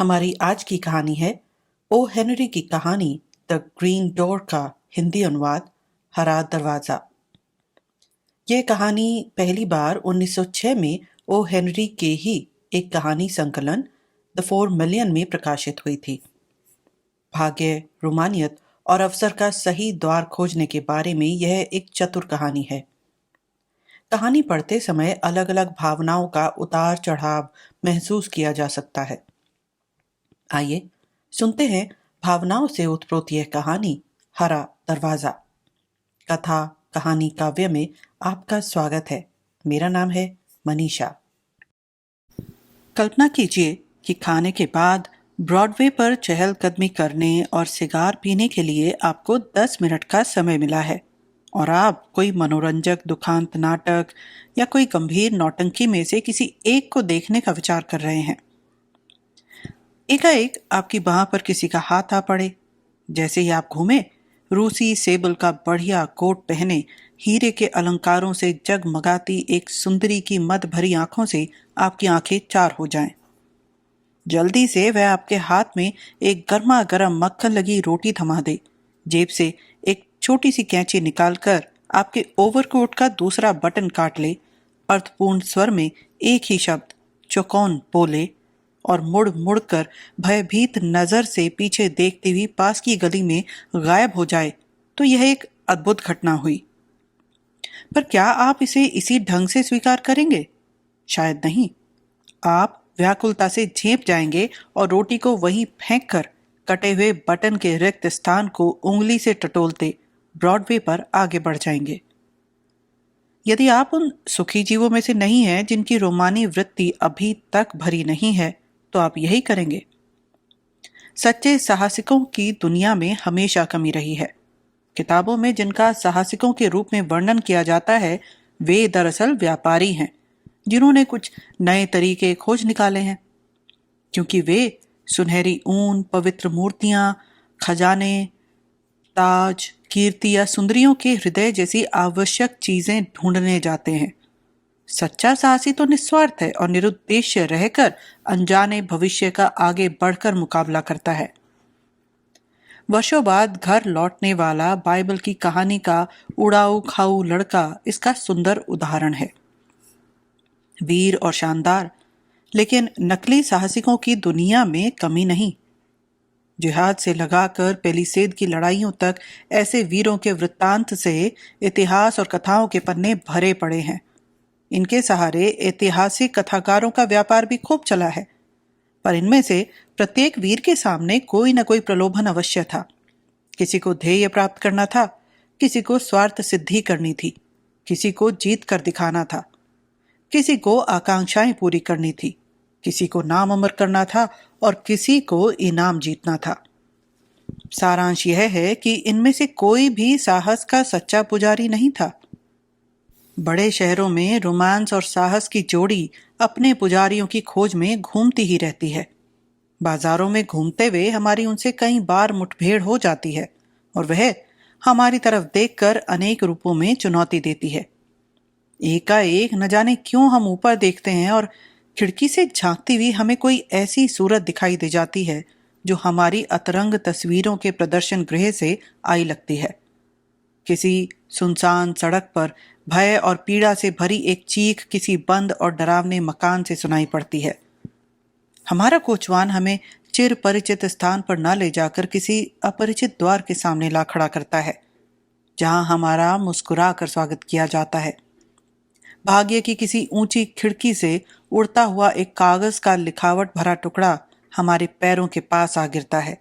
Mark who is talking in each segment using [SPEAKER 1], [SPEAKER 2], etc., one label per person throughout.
[SPEAKER 1] हमारी आज की कहानी है ओ हेनरी की कहानी द ग्रीन डोर का हिंदी अनुवाद हरा दरवाजा। यह कहानी पहली बार 1906 में ओ हेनरी के ही एक कहानी संकलन द 4 मिलियन में प्रकाशित हुई थी। भाग्य, रोमानियत और अवसर का सही द्वार खोजने के बारे में यह एक चतुर कहानी है। कहानी पढ़ते समय अलग अलग भावनाओं का उतार चढ़ाव महसूस किया जा सकता है। आइए सुनते हैं भावनाओं से उत्प्रोत यह कहानी हरा दरवाजा। कथा कहानी काव्य में आपका स्वागत है। मेरा नाम है मनीषा। कल्पना कीजिए कि खाने के बाद ब्रॉडवे पर चहलकदमी करने और सिगार पीने के लिए आपको 10 मिनट का समय मिला है और आप कोई मनोरंजक दुखांत नाटक या कोई गंभीर नौटंकी में से किसी एक को देखने का विचार कर रहे हैं। एकाएक आपकी बाह पर किसी का हाथ आ पड़े। जैसे ही आप घूमे, रूसी सेबल का बढ़िया कोट पहने, हीरे के अलंकारों से जगमगाती एक सुंदरी की मद भरी आंखों से आपकी आंखें चार हो जाएं। जल्दी से वह आपके हाथ में एक गर्मा गर्म मक्खन लगी रोटी थमा दे, जेब से एक छोटी सी कैंची निकालकर आपके ओवरकोट का दूसरा बटन काट ले, अर्थपूर्ण स्वर में एक ही शब्द चौकौन बोले और मुड़ मुड़ कर भयभीत नजर से पीछे देखती हुई पास की गली में गायब हो जाए, तो यह एक अद्भुत घटना हुई। पर क्या आप इसे इसी ढंग से स्वीकार करेंगे? शायद नहीं। आप व्याकुलता से झेप जाएंगे और रोटी को वहीं फेंक कर कटे हुए बटन के रिक्त स्थान को उंगली से टटोलते ब्रॉडवे पर आगे बढ़ जाएंगे। यदि आप उन सुखी जीवों में से नहीं हैं जिनकी रोमानी वृत्ति अभी तक भरी नहीं है, तो आप यही करेंगे। सच्चे साहसिकों की दुनिया में हमेशा कमी रही है। किताबों में जिनका साहसिकों के रूप में वर्णन किया जाता है, वे दरअसल व्यापारी हैं जिन्होंने कुछ नए तरीके खोज निकाले हैं। क्योंकि वे सुनहरी ऊन, पवित्र मूर्तियां, खजाने, ताज, कीर्ति या सुंदरियों के हृदय जैसी आवश्यक चीजें ढूंढने जाते हैं। सच्चा साहसी तो निस्वार्थ है और निरुद्देश्य रहकर अनजाने भविष्य का आगे बढ़कर मुकाबला करता है। वर्षों बाद घर लौटने वाला बाइबल की कहानी का उड़ाऊ खाऊ लड़का इसका सुंदर उदाहरण है। वीर और शानदार, लेकिन नकली साहसिकों की दुनिया में कमी नहीं। जिहाद से लगाकर पेलिसेद की लड़ाइयों तक ऐसे वीरों के वृत्तांत से इतिहास और कथाओं के पन्ने भरे पड़े हैं। इनके सहारे ऐतिहासिक कथाकारों का व्यापार भी खूब चला है। पर इनमें से प्रत्येक वीर के सामने कोई न कोई प्रलोभन अवश्य था। किसी को ध्येय प्राप्त करना था, किसी को स्वार्थ सिद्धि करनी थी, किसी को जीत कर दिखाना था, किसी को आकांक्षाएं पूरी करनी थी, किसी को नाम अमर करना था और किसी को इनाम जीतना था। सारांश यह है कि इनमें से कोई भी साहस का सच्चा पुजारी नहीं था। बड़े शहरों में रोमांस और साहस की जोड़ी अपने पुजारियों की खोज में घूमती ही रहती है। बाजारों में घूमते हुए हमारी उनसे कई बार मुठभेड़ हो जाती है और वह हमारी तरफ देखकर अनेक रूपों में चुनौती देती है। एकाएक न जाने क्यों हम ऊपर देखते हैं और खिड़की से झांकती हुई हमें कोई ऐसी सूरत दिखाई दे जाती है जो हमारी अतरंग तस्वीरों के प्रदर्शन गृह से आई लगती है। किसी सुनसान सड़क पर भय और पीड़ा से भरी एक चीख किसी बंद और डरावने मकान से सुनाई पड़ती है। हमारा कोचवान हमें चिर परिचित स्थान पर न ले जाकर किसी अपरिचित द्वार के सामने ला खड़ा करता है, जहां हमारा मुस्कुरा कर स्वागत किया जाता है। भाग्य की किसी ऊंची खिड़की से उड़ता हुआ एक कागज का लिखावट भरा टुकड़ा हमारे पैरों के पास आ गिरता है।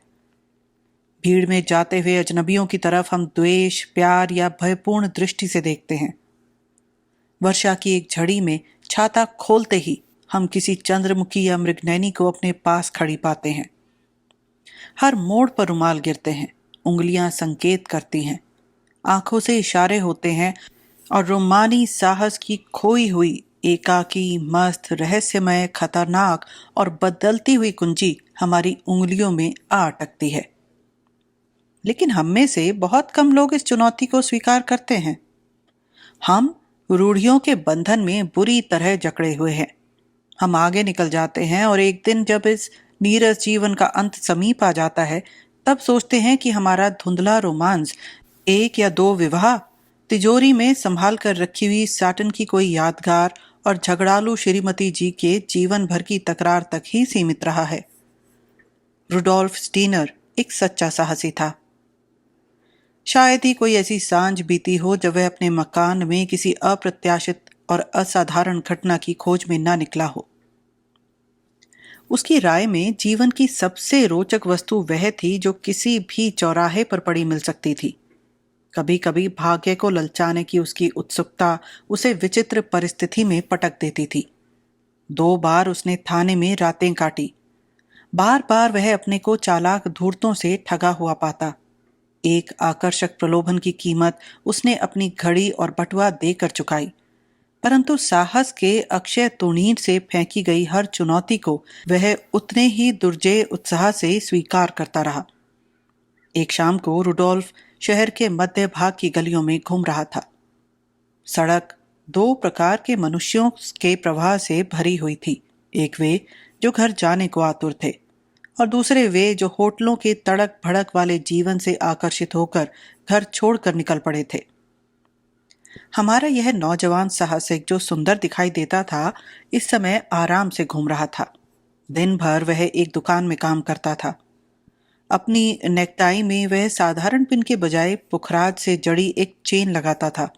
[SPEAKER 1] भीड़ में जाते हुए अजनबियों की तरफ हम द्वेष, प्यार या भयपूर्ण दृष्टि से देखते हैं। वर्षा की एक झड़ी में छाता खोलते ही हम किसी चंद्रमुखी या मृगनयनी को अपने पास खड़ी पाते हैं। हर मोड़ पर रुमाल गिरते हैं, उंगलियां संकेत करती हैं, आंखों से इशारे होते हैं और रोमानी साहस की खोई हुई, एकाकी, मस्त, रहस्यमय, खतरनाक और बदलती हुई कुंजी हमारी उंगलियों में आ अटकती है। लेकिन हम में से बहुत कम लोग इस चुनौती को स्वीकार करते हैं। हम रूढ़ियों के बंधन में बुरी तरह जकड़े हुए हैं। हम आगे निकल जाते हैं और एक दिन जब इस नीरस जीवन का अंत समीप आ जाता है, तब सोचते हैं कि हमारा धुंधला रोमांस, एक या दो विवाह, तिजोरी में संभाल कर रखी हुई सैटन की कोई यादगार और झगड़ालू श्रीमती जी के जीवन भर की तकरार तक ही सीमित रहा है। रुडोल्फ स्टीनर एक सच्चा साहसी था। शायद ही कोई ऐसी सांझ बीती हो जब वह अपने मकान में किसी अप्रत्याशित और असाधारण घटना की खोज में ना निकला हो। उसकी राय में जीवन की सबसे रोचक वस्तु वह थी जो किसी भी चौराहे पर पड़ी मिल सकती थी। कभी कभी भाग्य को ललचाने की उसकी उत्सुकता उसे विचित्र परिस्थिति में पटक देती थी। 2 बार उसने थाने में रातें काटी। बार बार वह अपने को चालाक धूर्तों से ठगा हुआ पाता। एक आकर्षक प्रलोभन की कीमत उसने अपनी घड़ी और बटुआ देकर चुकाई, परंतु साहस के अक्षय तुणीर से फेंकी गई हर चुनौती को वह उतने ही दुर्जेय उत्साह से स्वीकार करता रहा। एक शाम को रुडोल्फ शहर के मध्य भाग की गलियों में घूम रहा था। सड़क 2 प्रकार के मनुष्यों के प्रवाह से भरी हुई थी। एक वे जो घर जाने को आतुर थे, और दूसरे वे जो होटलों के तड़क भड़क वाले जीवन से आकर्षित होकर घर छोड़कर निकल पड़े थे। हमारा यह नौजवान साहसिक जो सुंदर दिखाई देता था, इस समय आराम से घूम रहा था। दिन भर वह एक दुकान में काम करता था। अपनी नेकटाई में वह साधारण पिन के बजाय पुखराज से जड़ी एक चेन लगाता था।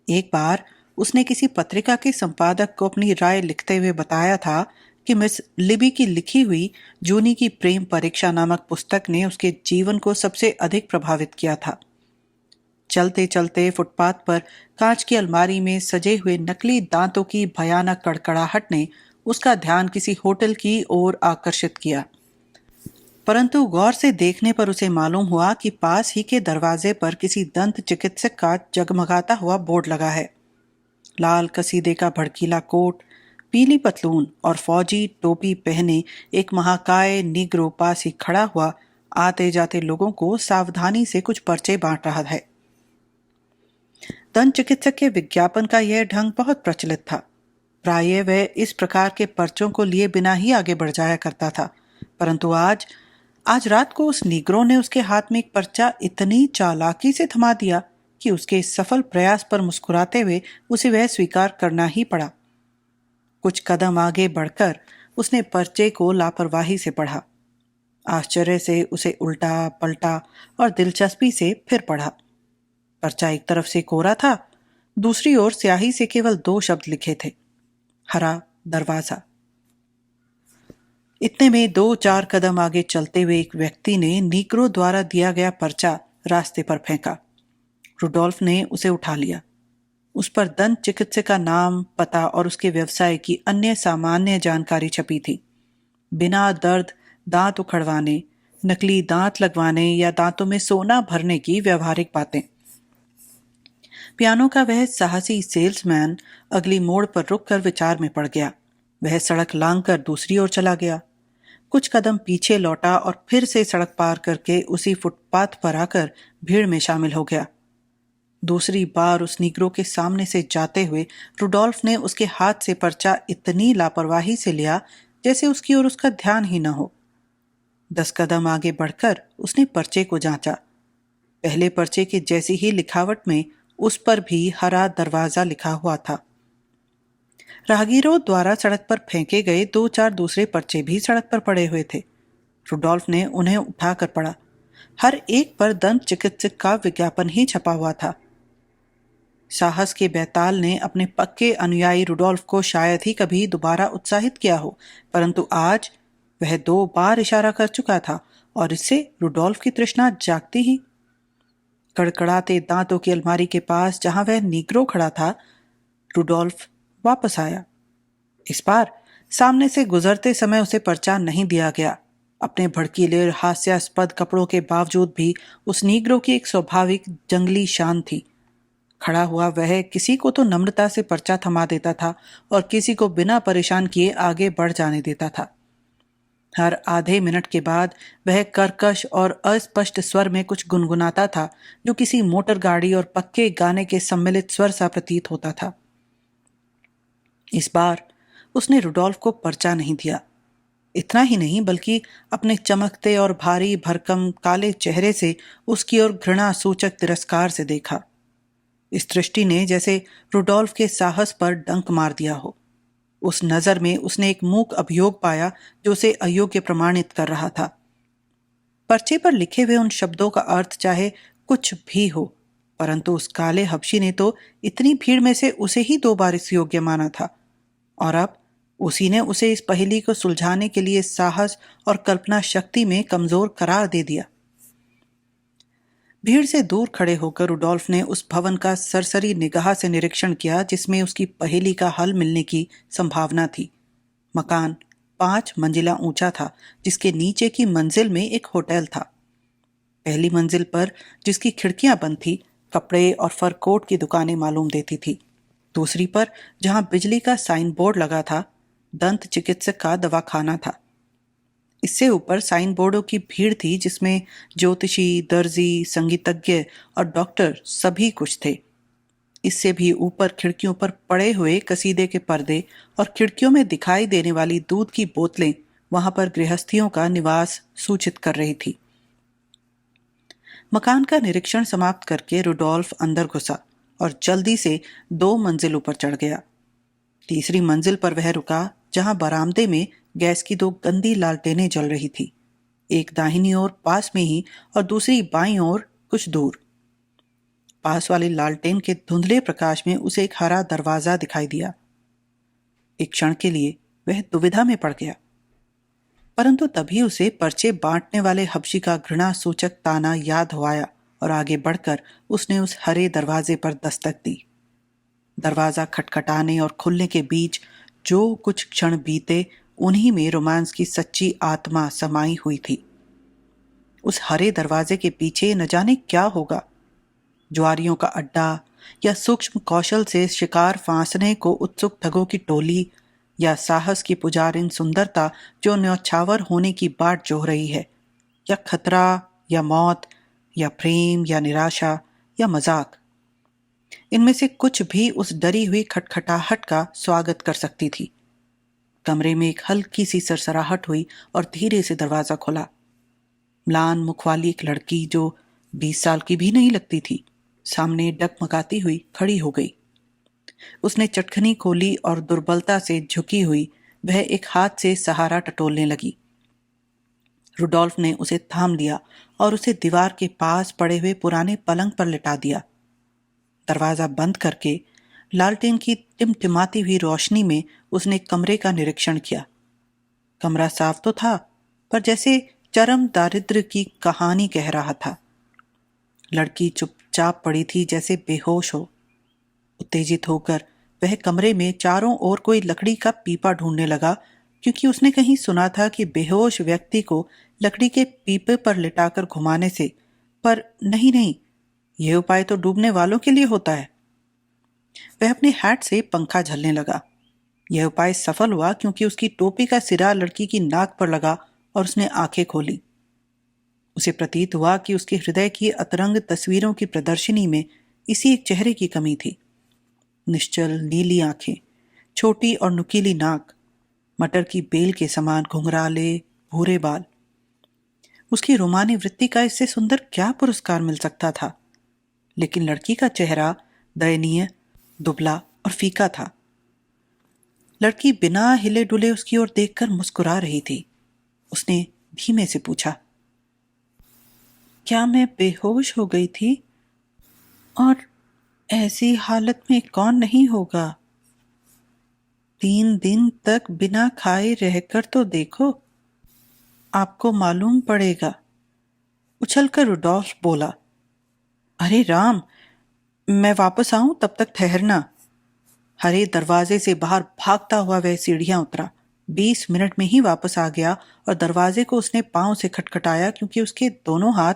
[SPEAKER 1] एक बार उसने किसी पत्रिका के संपादक को अपनी राय लिखते हुए बताया था कि मिस लिबी की लिखी हुई जूनी की प्रेम परीक्षा नामक पुस्तक ने उसके जीवन को सबसे अधिक प्रभावित किया था। चलते चलते फुटपाथ पर कांच की अलमारी में सजे हुए नकली दांतों की भयानक कड़कड़ाहट ने उसका ध्यान किसी होटल की ओर आकर्षित किया, परंतु गौर से देखने पर उसे मालूम हुआ कि पास ही के दरवाजे पर किसी दंत चिकित्सक का जगमगाता हुआ बोर्ड लगा है। लाल कसीदे का भड़कीला कोट, पीली पतलून और फौजी टोपी पहने एक महाकाय निग्रो पास ही खड़ा हुआ आते जाते लोगों को सावधानी से कुछ पर्चे बांट रहा है। दंत चिकित्सक के विज्ञापन का यह ढंग बहुत प्रचलित था। प्रायः वह इस प्रकार के पर्चों को लिए बिना ही आगे बढ़ जाया करता था, परंतु आज रात को उस नीग्रो ने उसके हाथ में एक पर्चा इतनी चालाकी से थमा दिया कि उसके सफल प्रयास पर मुस्कुराते हुए उसे वह स्वीकार करना ही पड़ा। कुछ कदम आगे बढ़कर उसने पर्चे को लापरवाही से पढ़ा। आश्चर्य से उसे उल्टा पलटा और दिलचस्पी से फिर पढ़ा। पर्चा एक तरफ से कोरा था, दूसरी ओर स्याही से केवल 2 शब्द लिखे थे, हरा दरवाजा। इतने में 2-4 कदम आगे चलते हुए एक व्यक्ति ने नीग्रो द्वारा दिया गया पर्चा रास्ते पर फेंका। रुडोल्फ ने उसे उठा लिया। उस पर दंत चिकित्सक का नाम, पता और उसके व्यवसाय की अन्य सामान्य जानकारी छपी थी। बिना दर्द दांत उखड़वाने, नकली दांत लगवाने या दांतों में सोना भरने की व्यवहारिक बातें। पियानो का वह साहसी सेल्समैन अगली मोड़ पर रुककर विचार में पड़ गया। वह सड़क लांघकर दूसरी ओर चला गया। कुछ कदम पीछे लौटा और फिर से सड़क पार करके उसी फुटपाथ पर आकर भीड़ में शामिल हो गया। दूसरी बार उस नीग्रो के सामने से जाते हुए रुडोल्फ ने उसके हाथ से पर्चा इतनी लापरवाही से लिया जैसे उसकी ओर उसका ध्यान ही न हो। 10 कदम आगे बढ़कर उसने पर्चे को जांचा। पहले पर्चे के जैसी ही लिखावट में उस पर भी हरा दरवाजा लिखा हुआ था। राहगीरों द्वारा सड़क पर फेंके गए 2-4 दूसरे पर्चे भी सड़क पर पड़े हुए थे। रुडोल्फ ने उन्हें उठाकर पढ़ा। हर एक पर दंत चिकित्सक का विज्ञापन ही छपा हुआ था। साहस के बैताल ने अपने पक्के अनुयायी रुडोल्फ को शायद ही कभी दोबारा उत्साहित किया हो, परंतु आज वह 2 बार इशारा कर चुका था और इससे रुडोल्फ की तृष्णा जागती ही। कड़कड़ाते दांतों की अलमारी के पास जहां वह नीग्रो खड़ा था, रुडोल्फ वापस आया। इस बार सामने से गुजरते समय उसे पर्चा नहीं दिया गया। अपने भड़कीले हास्यास्पद कपड़ों के बावजूद भी उस नीग्रो की एक स्वाभाविक जंगली शान थी। खड़ा हुआ वह किसी को तो नम्रता से पर्चा थमा देता था और किसी को बिना परेशान किए आगे बढ़ जाने देता था। हर आधे मिनट के बाद वह कर्कश और अस्पष्ट स्वर में कुछ गुनगुनाता था जो किसी मोटर गाड़ी और पक्के गाने के सम्मिलित स्वर सा प्रतीत होता था। इस बार उसने रुडोल्फ को पर्चा नहीं दिया। इतना ही नहीं बल्कि अपने चमकते और भारी भरकम काले चेहरे से उसकी ओर घृणा सूचक तिरस्कार से देखा। इस दृष्टि ने जैसे रुडोल्फ के साहस पर डंक मार दिया हो। उस नजर में उसने एक मूक अभियोग पाया जो उसे अयोग्य प्रमाणित कर रहा था। पर्चे पर लिखे हुए उन शब्दों का अर्थ चाहे कुछ भी हो, परंतु उस काले हबशी ने तो इतनी भीड़ में से उसे ही 2 बार इस योग्य माना था, और अब उसी ने उसे इस पहेली को सुलझाने के लिए साहस और कल्पना शक्ति में कमजोर करार दे दिया। भीड़ से दूर खड़े होकर रुडोल्फ ने उस भवन का सरसरी निगाह से निरीक्षण किया जिसमें उसकी पहेली का हल मिलने की संभावना थी। मकान 5 मंजिला ऊंचा था, जिसके नीचे की मंजिल में एक होटल था। पहली मंजिल पर, जिसकी खिड़कियां बंद थी, कपड़े और फर कोट की दुकानें मालूम देती थी। दूसरी पर, जहां बिजली का साइन बोर्ड लगा था, दंत चिकित्सक का दवाखाना था। इससे ऊपर साइन बोर्डों की भीड़ थी जिसमें ज्योतिषी, दर्जी, संगीतज्ञ और डॉक्टर सभी कुछ थे। इससे भी ऊपर खिड़कियों पर पड़े हुए कसीदे के पर्दे और खिड़कियों में दिखाई देने वाली दूध की बोतलें वहां पर गृहस्थियों का निवास सूचित कर रही थी। मकान का निरीक्षण समाप्त करके रुडोल्फ अंदर घुसा और जल्दी से 2 मंजिल ऊपर चढ़ गया। तीसरी मंजिल पर वह रुका जहां बरामदे में गैस की 2 गंदी लालटेनें जल रही थी, एक दाहिनी ओर पास में ही और दूसरी बाईं ओर कुछ दूर। पास वाली लालटेन के धुंधले प्रकाश में उसे एक हरा दरवाजा दिखाई दिया। एक क्षण के लिए वह दुविधा में पड़ गया, परंतु तभी उसे पर्चे बांटने वाले हबशी का घृणा सूचक ताना याद हो आया और आगे बढ़कर उसने उस हरे दरवाजे पर दस्तक दी। दरवाजा खटखटाने और खुलने के बीच जो कुछ क्षण बीते, उन्हीं में रोमांस की सच्ची आत्मा समाई हुई थी। उस हरे दरवाजे के पीछे न जाने क्या होगा, ज्वारियों का अड्डा या सूक्ष्म कौशल से शिकार फांसने को उत्सुक ठगों की टोली, या साहस की पुजारिन सुंदरता जो न्यौछावर होने की बाट जोह रही है, या खतरा या मौत या प्रेम या निराशा या मजाक। इनमें से कुछ भी उस डरी हुई खटखटाहट का स्वागत कर सकती थी। कमरे में एक हल्की सी सरसराहट हुई और धीरे से दरवाजा खुला। म्लान मुख वाली एक लड़की जो 20 साल की भी नहीं लगती थी, सामने डगमगाती हुई खड़ी हो गई। उसने चटखनी खोली और दुर्बलता से झुकी हुई वह एक हाथ से सहारा टटोलने लगी। रुडोल्फ ने उसे थाम लिया और उसे दीवार के पास पड़े हुए पुराने पलंग पर लिटा दिया। दरवाजा बंद करके लालटेन की टिमटिमाती हुई रोशनी में उसने कमरे का निरीक्षण किया। कमरा साफ तो था, पर जैसे चरम दारिद्र्य की कहानी कह रहा था। लड़की चुपचाप पड़ी थी जैसे बेहोश हो। उत्तेजित होकर वह कमरे में चारों ओर कोई लकड़ी का पीपा ढूंढने लगा, क्योंकि उसने कहीं सुना था कि बेहोश व्यक्ति को लकड़ी के पीपे पर लिटाकर घुमाने से, पर नहीं नहीं, यह उपाय तो डूबने वालों के लिए होता है। वह अपने हैट से पंखा झलने लगा। यह उपाय सफल हुआ क्योंकि उसकी टोपी का सिरा लड़की की नाक पर लगा और उसने आंखें खोली। उसे प्रतीत हुआ कि उसके हृदय की अतरंग तस्वीरों की प्रदर्शनी में इसी एक चेहरे की कमी थी। निश्चल नीली आंखें, छोटी और नुकीली नाक, मटर की बेल के समान घुंघराले भूरे बाल। उसकी रोमानी वृत्ति का इससे सुंदर क्या पुरस्कार मिल सकता था। लेकिन लड़की का चेहरा दयनीय, दुबला और फीका था। लड़की बिना हिले डुले उसकी ओर देखकर मुस्कुरा रही थी। उसने धीमे से पूछा, क्या मैं बेहोश हो गई थी? और ऐसी हालत में कौन नहीं होगा? 3 दिन तक बिना खाए रहकर तो देखो, आपको मालूम पड़ेगा। उछलकर रुडोल्फ बोला, अरे राम, मैं वापस आऊं तब तक ठहरना। हरे दरवाजे से बाहर भागता हुआ वह सीढ़ियां उतरा। 20 मिनट में ही वापस आ गया और दरवाजे को उसने पांव से खटखटाया, क्योंकि उसके दोनों हाथ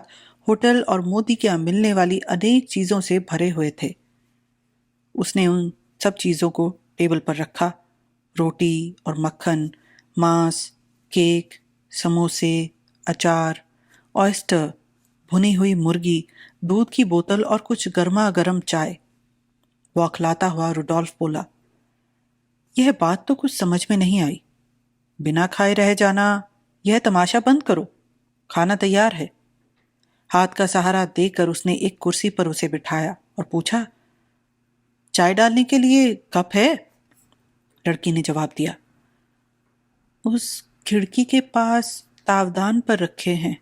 [SPEAKER 1] होटल और मोदी के यहाँ मिलने वाली अनेक चीजों से भरे हुए थे। उसने उन सब चीजों को टेबल पर रखा। रोटी और मक्खन, मांस, केक, समोसे, अचार, ऑयस्टर, भुनी हुई मुर्गी, दूध की बोतल और कुछ गर्मा गर्म चाय। बौखलाता हुआ रुडोल्फ बोला, यह बात तो कुछ समझ में नहीं आई। बिना खाए रह जाना, यह तमाशा बंद करो, खाना तैयार है। हाथ का सहारा देकर उसने एक कुर्सी पर उसे बिठाया और पूछा, चाय डालने के लिए कप है? लड़की ने जवाब दिया, उस खिड़की के पास तावदान पर रखे हैं।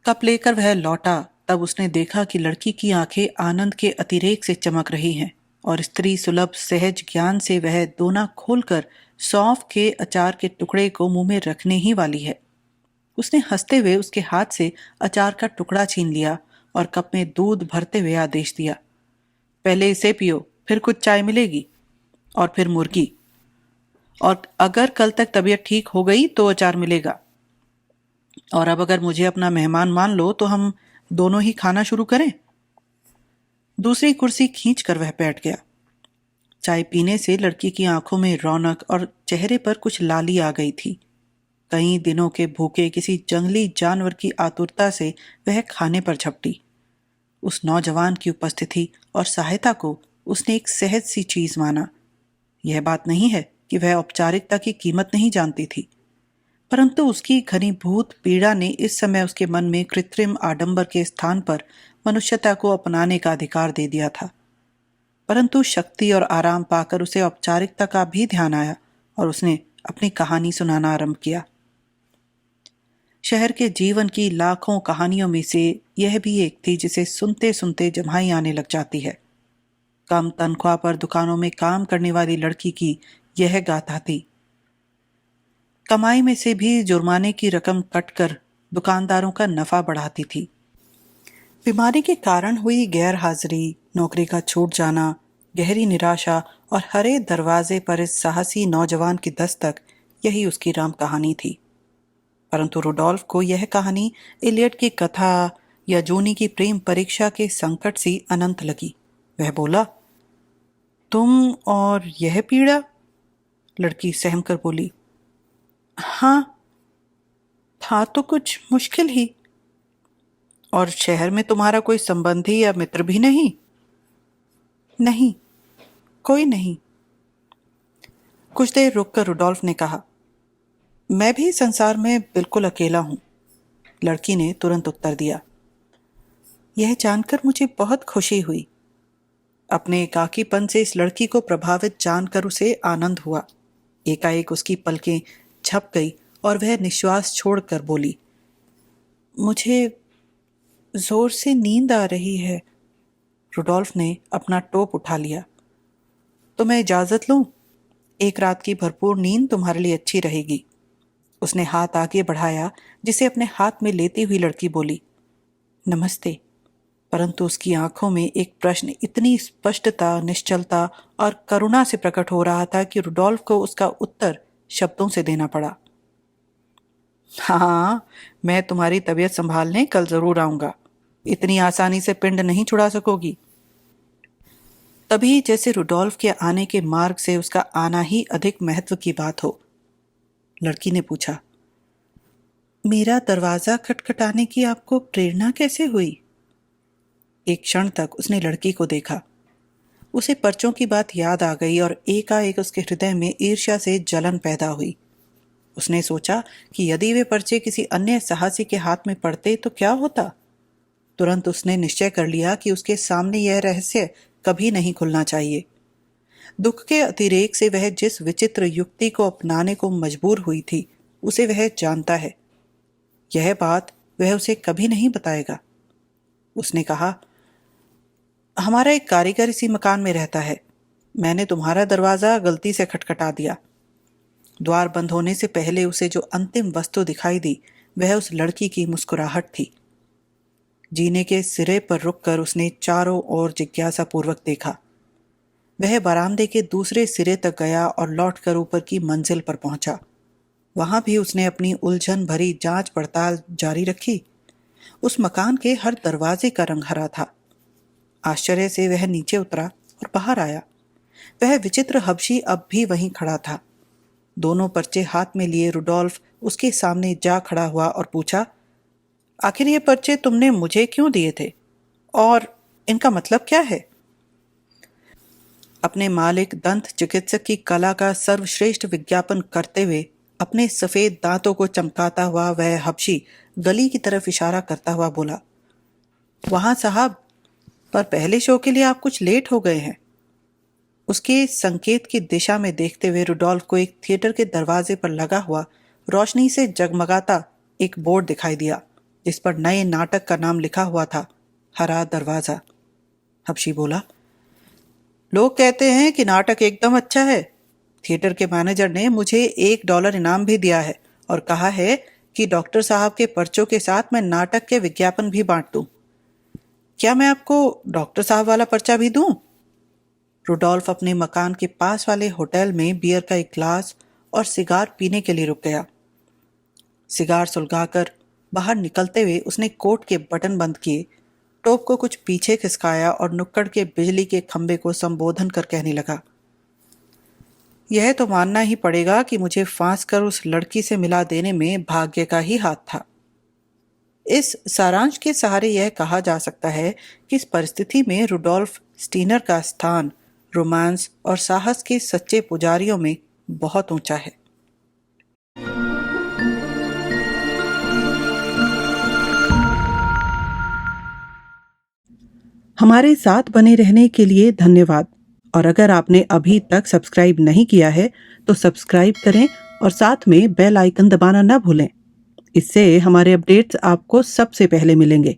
[SPEAKER 1] कप लेकर वह लौटा, तब उसने देखा कि लड़की की आंखें आनंद के अतिरेक से चमक रही हैं और स्त्री सुलभ सहज ज्ञान से वह दोना खोलकर सौंफ के अचार के टुकड़े को मुंह में रखने ही वाली है। उसने हंसते हुए उसके हाथ से अचार का टुकड़ा छीन लिया और कप में दूध भरते हुए आदेश दिया, पहले इसे पियो, फिर कुछ चाय मिलेगी, और फिर मुर्गी, और अगर कल तक तबीयत ठीक हो गई तो अचार मिलेगा। और अब अगर मुझे अपना मेहमान मान लो तो हम दोनों ही खाना शुरू करें। दूसरी कुर्सी खींच कर वह बैठ गया। चाय पीने से लड़की की आंखों में रौनक और चेहरे पर कुछ लाली आ गई थी। कई दिनों के भूखे किसी जंगली जानवर की आतुरता से वह खाने पर झपटी। उस नौजवान की उपस्थिति और सहायता को उसने एक सहज सी चीज माना। यह बात नहीं है कि वह औपचारिकता की कीमत नहीं जानती थी, परंतु उसकी घनीभूत पीड़ा ने इस समय उसके मन में कृत्रिम आडंबर के स्थान पर मनुष्यता को अपनाने का अधिकार दे दिया था। परंतु शक्ति और आराम पाकर उसे औपचारिकता का भी ध्यान आया और उसने अपनी कहानी सुनाना आरंभ किया। शहर के जीवन की लाखों कहानियों में से यह भी एक थी जिसे सुनते सुनते जम्हाई आने लग जाती है। कम तनख्वाह पर दुकानों में काम करने वाली लड़की की यह गाथा थी। कमाई में से भी जुर्माने की रकम कटकर दुकानदारों का नफा बढ़ाती थी। बीमारी के कारण हुई गैर हाजिरी, नौकरी का छूट जाना, गहरी निराशा और हरे दरवाजे पर इस साहसी नौजवान की दस्तक, यही उसकी राम कहानी थी। परंतु रुडोल्फ को यह कहानी इलियट की कथा या जूनी की प्रेम परीक्षा के संकट सी अनंत लगी। वह बोला, तुम और यह पीड़ा? लड़की सहम कर बोली, हाँ, था तो कुछ मुश्किल ही। और शहर में तुम्हारा कोई संबंधी या मित्र भी नहीं? नहीं, कोई नहीं। कुछ देर रुककर रुडोल्फ ने कहा, मैं भी संसार में बिल्कुल अकेला हूं। लड़की ने तुरंत उत्तर दिया, यह जानकर मुझे बहुत खुशी हुई। अपने एकाकीपन से इस लड़की को प्रभावित जानकर उसे आनंद हुआ। एकाएक उसकी पलकें झप गई और वह निश्वास छोड़कर बोली, मुझे जोर से नींद आ रही है। रुडोल्फ ने अपना टोप उठा लिया, तो मैं इजाजत लूं? एक रात की भरपूर नींद तुम्हारे लिए अच्छी रहेगी। उसने हाथ आगे बढ़ाया, जिसे अपने हाथ में लेती हुई लड़की बोली, नमस्ते। परंतु उसकी आंखों में एक प्रश्न इतनी स्पष्टता, निश्चलता और करुणा से प्रकट हो रहा था कि रुडोल्फ को उसका उत्तर शब्दों से देना पड़ा। हाँ, मैं तुम्हारी तबीयत संभालने कल जरूर आऊंगा। इतनी आसानी से पिंड नहीं छुड़ा सकोगी। तभी जैसे रुडोल्फ के आने के मार्ग से उसका आना ही अधिक महत्व की बात हो। लड़की ने पूछा, मेरा दरवाजा खटखटाने की आपको प्रेरणा कैसे हुई? एक क्षण तक उसने लड़की को देखा। उसे पर्चों की बात याद आ गई और एकाएक उसके हृदय में ईर्ष्या से जलन पैदा हुई। उसने सोचा कि यदि वे पर्चे किसी अन्य साहसी के हाथ में पड़ते तो क्या होता। तुरंत उसने निश्चय कर लिया कि उसके सामने यह रहस्य कभी नहीं खुलना चाहिए। दुख के अतिरेक से वह जिस विचित्र युक्ति को अपनाने को मजबूर हुई थी, उसे वह जानता है। यह बात वह उसे कभी नहीं बताएगा। उसने कहा, हमारा एक कारीगर इसी मकान में रहता है। मैंने तुम्हारा दरवाजा गलती से खटखटा दिया। द्वार बंद होने से पहले उसे जो अंतिम वस्तु दिखाई दी, वह उस लड़की की मुस्कुराहट थी। जीने के सिरे पर रुककर उसने चारों ओर जिज्ञासा पूर्वक देखा। वह बरामदे के दूसरे सिरे तक गया और लौटकर ऊपर की मंजिल पर पहुंचा। वहां भी उसने अपनी उलझन भरी जांच पड़ताल जारी रखी। उस मकान के हर दरवाजे का रंग हरा था। आश्चर्य से वह नीचे उतरा और बाहर आया। वह विचित्र हबशी अब भी वहीं खड़ा था। दोनों पर्चे हाथ में लिए रुडोल्फ उसके सामने जा खड़ा हुआ और पूछा, आखिर ये पर्चे तुमने मुझे क्यों दिए थे और इनका मतलब क्या है? अपने मालिक दंत चिकित्सक की कला का सर्वश्रेष्ठ विज्ञापन करते हुए अपने सफेद दांतों को चमकाता हुआ वह हबशी गली की तरफ इशारा करता हुआ बोला, वहां साहब, पर पहले शो के लिए आप कुछ लेट हो गए हैं। उसके संकेत की दिशा में देखते हुए रुडोल्फ को एक थिएटर के दरवाजे पर लगा हुआ रोशनी से जगमगाता एक बोर्ड दिखाई दिया, जिस पर नए नाटक का नाम लिखा हुआ था, हरा दरवाजा। हबशी बोला, लोग कहते हैं कि नाटक एकदम अच्छा है। थिएटर के मैनेजर ने मुझे $1 इनाम भी दिया है और कहा है कि डॉक्टर साहब के पर्चों के साथ मैं नाटक के विज्ञापन भी बांट दूं। क्या मैं आपको डॉक्टर साहब वाला पर्चा भी दूं? रुडोल्फ अपने मकान के पास वाले होटल में बियर का एक ग्लास और सिगार पीने के लिए रुक गया। सिगार सुलगाकर बाहर निकलते हुए उसने कोट के बटन बंद किए, टोप को कुछ पीछे खिसकाया और नुक्कड़ के बिजली के खंबे को संबोधन कर कहने लगा, यह तो मानना ही पड़ेगा कि मुझे फांस कर उस लड़की से मिला देने में भाग्य का ही हाथ था। इस सारांश के सहारे यह कहा जा सकता है कि इस परिस्थिति में रुडोल्फ स्टीनर का स्थान रोमांस और साहस के सच्चे पुजारियों में बहुत ऊंचा है। हमारे साथ बने रहने के लिए धन्यवाद, और अगर आपने अभी तक सब्सक्राइब नहीं किया है तो सब्सक्राइब करें और साथ में बेल आइकन दबाना ना भूलें। इससे हमारे अपडेट्स आपको सबसे पहले मिलेंगे।